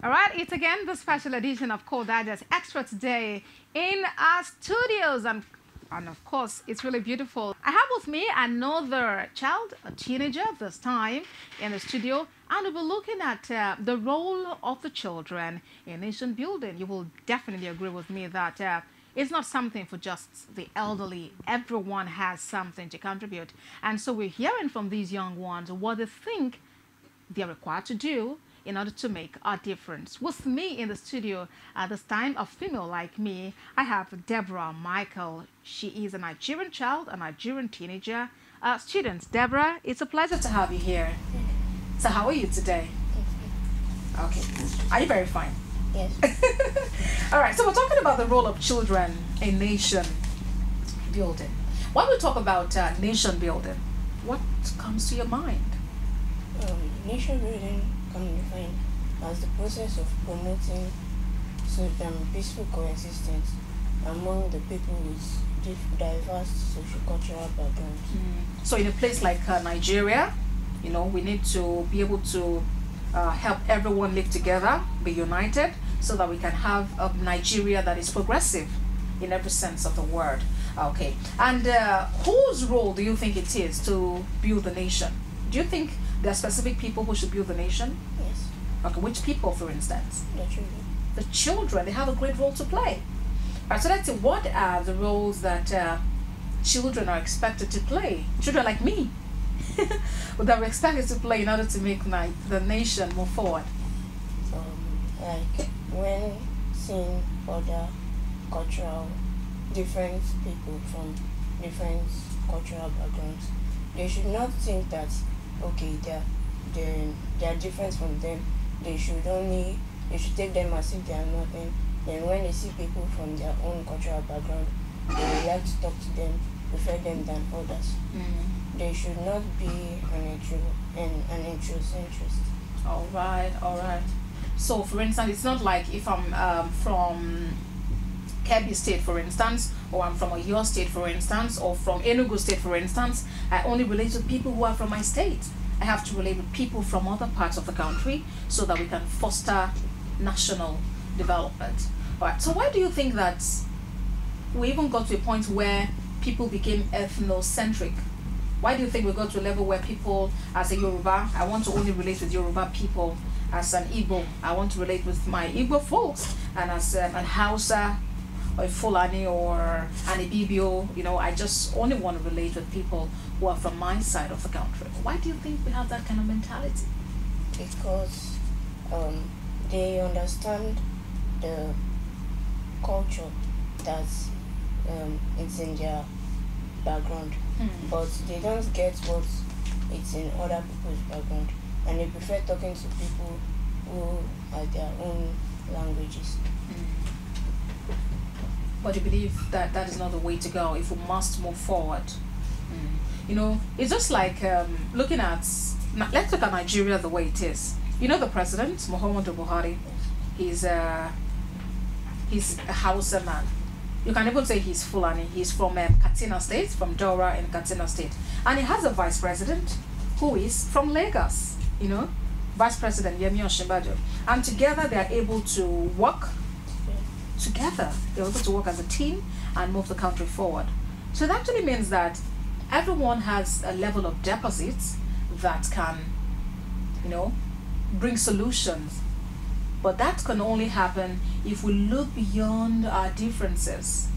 All right, it's again the special edition of Cold Digest Extra today in our studios. And of course, it's really beautiful. I have with me another child, a teenager this time, in the studio. And we'll be looking at the role of the children in nation building. You will definitely agree with me that it's not something for just the elderly. Everyone has something to contribute. And so we're hearing from these young ones what they think they're required to do in order to make a difference. With me in the studio at this time, a female like me, I have Deborah Michael. She is a Nigerian child, a Nigerian teenager. Students, Deborah, it's a pleasure to have you here. So how are you today? Okay. Are you very fine? Yes. All right, so we're talking about the role of children in nation building. When we talk about nation building, what comes to your mind? Nation building can be defined as the process of promoting peaceful coexistence among the people with diverse socio-cultural backgrounds. So in a place like Nigeria, we need to be able to help everyone live together, be united, so that we can have a Nigeria that is progressive in every sense of the word. Okay. And whose role do you think it is to build the nation? Do you think there are specific people who should build the nation? Yes. Okay, which people, for instance? The children. The children, they have a great role to play. All right, so let's see, what are the roles that children are expected to play? Children like me, that we're expected to play in order to make the nation move forward. Like when seeing other cultural, different people from different cultural backgrounds, they should not think that okay, they're different from them. They should take them as if they are nothing. Then when they see people from their own cultural background, they would like to talk to them, prefer them than others. They should not be an introcentrist. All right. So, for instance, it's not like if I'm from Kebbi State, for instance, or I'm from Oyo State, for instance, or from Enugu State, for instance, I only relate with people who are from my state. I have to relate with people from other parts of the country so that we can foster national development. All right, so why do you think that we even got to a point where people became ethnocentric? Why do you think we got to a level where people, as a Yoruba, I want to only relate with Yoruba people, as an Igbo, I want to relate with my Igbo folks, and as an Hausa, or a Fulani, or an Ibibio, I just only want to relate with people who are from my side of the country. Why do you think we have that kind of mentality? Because they understand the culture that it's in their background, but they don't get what it's in other people's background, and they prefer talking to people who have their own languages. But you believe that that is not the way to go if we must move forward? It's just like looking at, let's look at Nigeria the way it is. The president, Muhammadu Buhari, he's a Hausa man. You can even say he's Fulani. He's from Katsina State, from Daura in Katsina State. And he has a vice president who is from Lagos, Vice President Yemi Osinbajo. And together they are able to work together. They're able to work as a team and move the country forward. So it actually means that everyone has a level of deposits that can, bring solutions. But that can only happen if we look beyond our differences,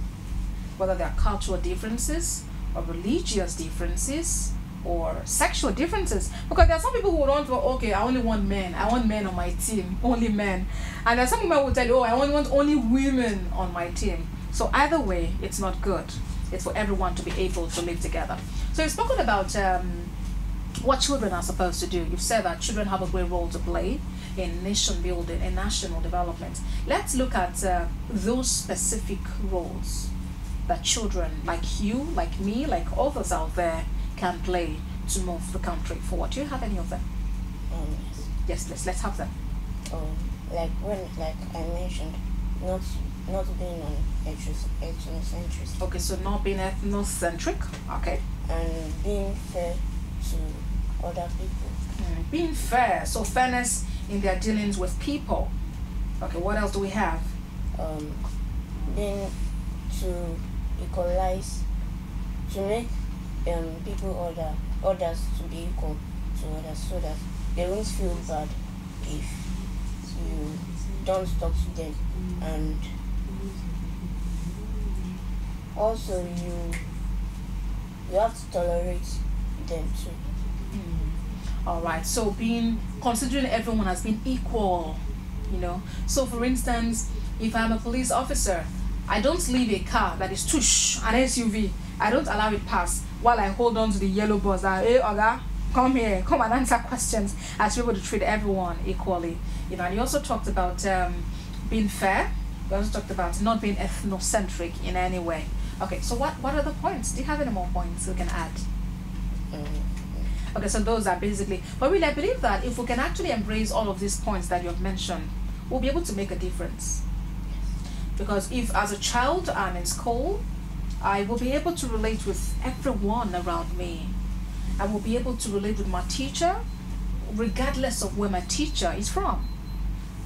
whether they are cultural differences or religious differences or sexual differences. Because there are some people who want to, okay, I only want men. I want men on my team, only men. And there are some women who will tell you, oh, I only want only women on my team. So either way, it's not good. It's for everyone to be able to live together. So you've spoken about what children are supposed to do. You've said that children have a great role to play in nation building and national development. Let's look at those specific roles that children like you, like me, like others out there can play to move the country forward. Do you have any of them? Yes. Yes, please. Let's have them. Like I mentioned, not being an ethnocentrist. Okay, so not being ethnocentric. Okay. And being fair to other people. Being fair. So fairness in their dealings with people. Okay, what else do we have? Then to equalize, to make people others to be equal to others, so that they won't feel bad if you don't talk to them, and also you have to tolerate them too. All right. So considering everyone as being equal, So for instance, if I'm a police officer, I don't leave a car that is tush, an SUV. I don't allow it pass while I hold on to the yellow bus. Hey, Oga, come here, come and answer questions. I should be able to treat everyone equally. And you also talked about being fair. You also talked about not being ethnocentric in any way. Okay, so what are the points? Do you have any more points we can add? Okay, so those are basically, but really I believe that if we can actually embrace all of these points that you have mentioned, we'll be able to make a difference. Because if as a child I'm in school, I will be able to relate with everyone around me. I will be able to relate with my teacher, regardless of where my teacher is from.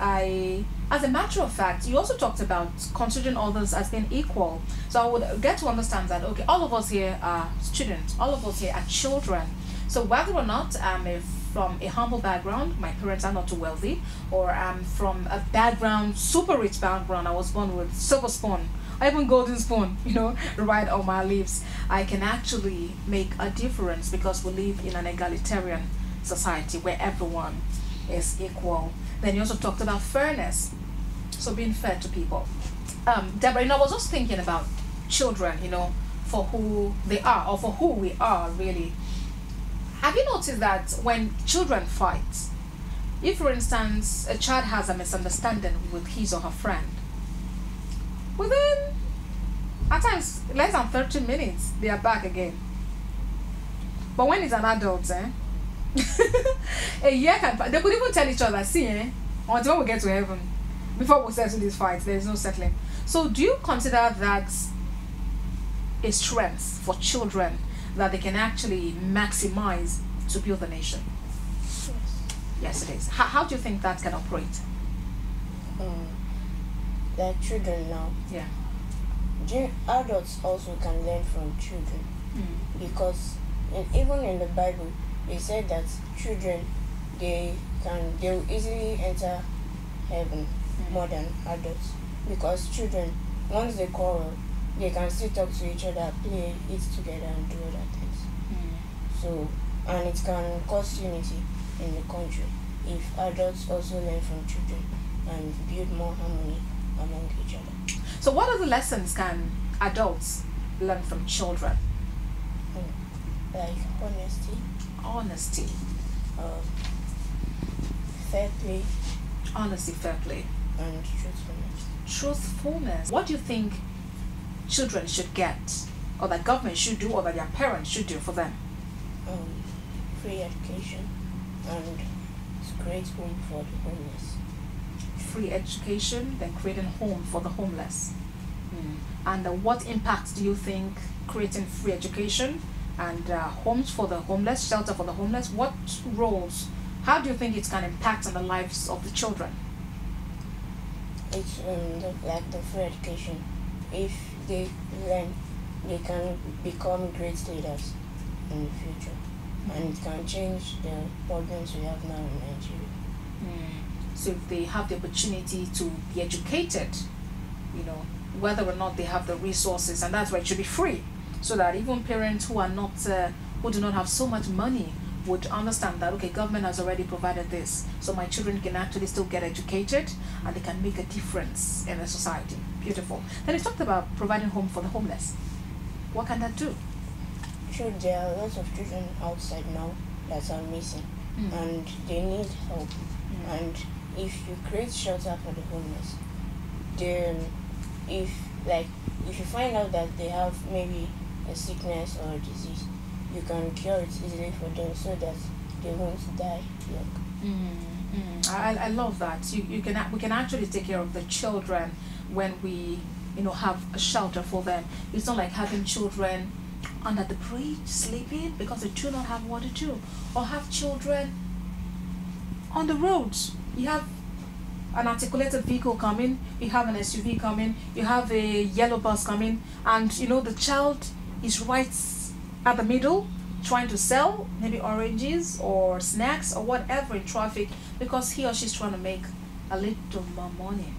As a matter of fact, you also talked about considering others as being equal. So I would get to understand that, okay, all of us here are students, all of us here are children. So whether or not I'm from a humble background, my parents are not too wealthy, or I'm from a background, super rich background, I was born with silver spoon, or even golden spoon, right on my lips, I can actually make a difference because we live in an egalitarian society where everyone is equal. Then you also talked about fairness, so being fair to people. Deborah, I was just thinking about children, for who they are, or for who we are, really. Have you noticed that when children fight, if for instance a child has a misunderstanding with his or her friend, within at times less than 30 minutes they are back again. But when it's an adult, a year can pass. They could even tell each other, see, until we get to heaven, before we settle this fight, there is no settling. So do you consider that a strength for children, that they can actually maximize to build the nation? Yes. Yes, it is. How do you think that can operate? Like children now. Yeah. Adults also can learn from children, because even in the Bible, they said that children they will easily enter heaven more than adults, because children, once they quarrel, they can still talk to each other, play, eat together, and do other things. So, and it can cause unity in the country if adults also learn from children and build more harmony among each other. So what other lessons can adults learn from children? Like honesty, fair play, fair play, and truthfulness. What do you think children should get, or that government should do, or that their parents should do for them? Free education and create home for the homeless. Free education, then creating home for the homeless. And what impact do you think creating free education and homes for the homeless, shelter for the homeless, what roles, how do you think it can impact on the lives of the children? It's like the free education. If they learn, they can become great leaders in the future, and it can change the problems we have now in Nigeria. So if they have the opportunity to be educated, whether or not they have the resources, and that's why it should be free, so that even parents who are not, who do not have so much money would understand that, okay, government has already provided this, so my children can actually still get educated and they can make a difference in the society. Beautiful. Then you talked about providing home for the homeless. What can that do? Sure, there are lots of children outside now that are missing, and they need help. And if you create shelter for the homeless, then if you find out that they have maybe a sickness or a disease, you can cure it easily for them so that they won't die young. I love that. We can actually take care of the children when we have a shelter for them. It's not like having children under the bridge sleeping because they do not have what to do, or have children on the roads. You have an articulated vehicle coming, you have an SUV coming, you have a yellow bus coming, and the child is right at the middle trying to sell maybe oranges or snacks or whatever in traffic because he or she's trying to make a little more money,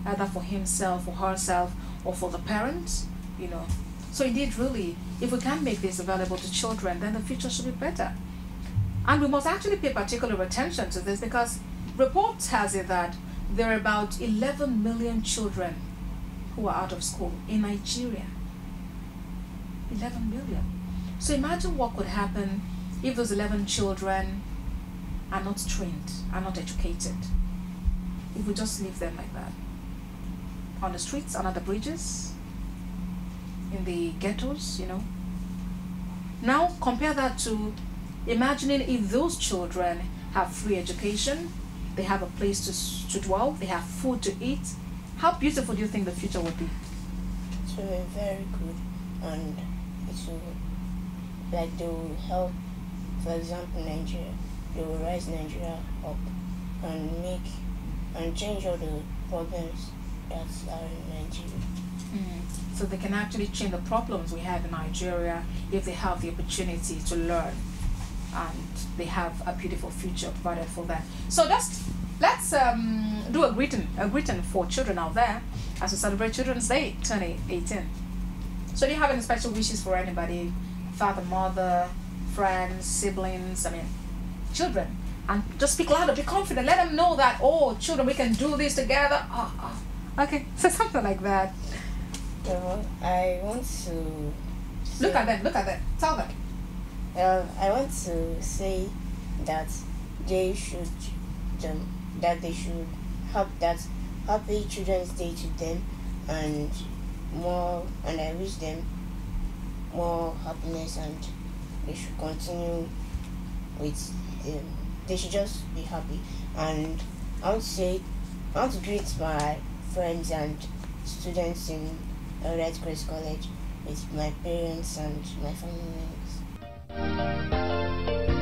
either for himself or herself or for the parents. So indeed, really, if we can make this available to children, then the future should be better. And we must actually pay particular attention to this because reports has it that there are about 11 million children who are out of school in Nigeria. 11 million. So imagine what could happen if those 11 children are not trained, are not educated. If we just leave them like that. On the streets, under the bridges, in the ghettos, Now compare that to imagining if those children have free education, they have a place to dwell, they have food to eat. How beautiful do you think the future would be? It will be very good, and it will, they will help, for example, Nigeria. They will rise Nigeria up and change all the problems that are in Nigeria. So they can actually change the problems we have in Nigeria if they have the opportunity to learn and they have a beautiful future provided for them. So let's do a greeting for children out there as we celebrate Children's Day 2018. So do you have any special wishes for anybody? Father, mother, friends, siblings, children. And just speak louder, be confident. Let them know that, children, we can do this together. Okay, so something like that. I want to look at them, tell them. I want to say that they should help that happy Children's Day to them and I wish them more happiness, and they should continue with they should just be happy. And I want to greet my friends and students in Red Grace College with my parents and my family members.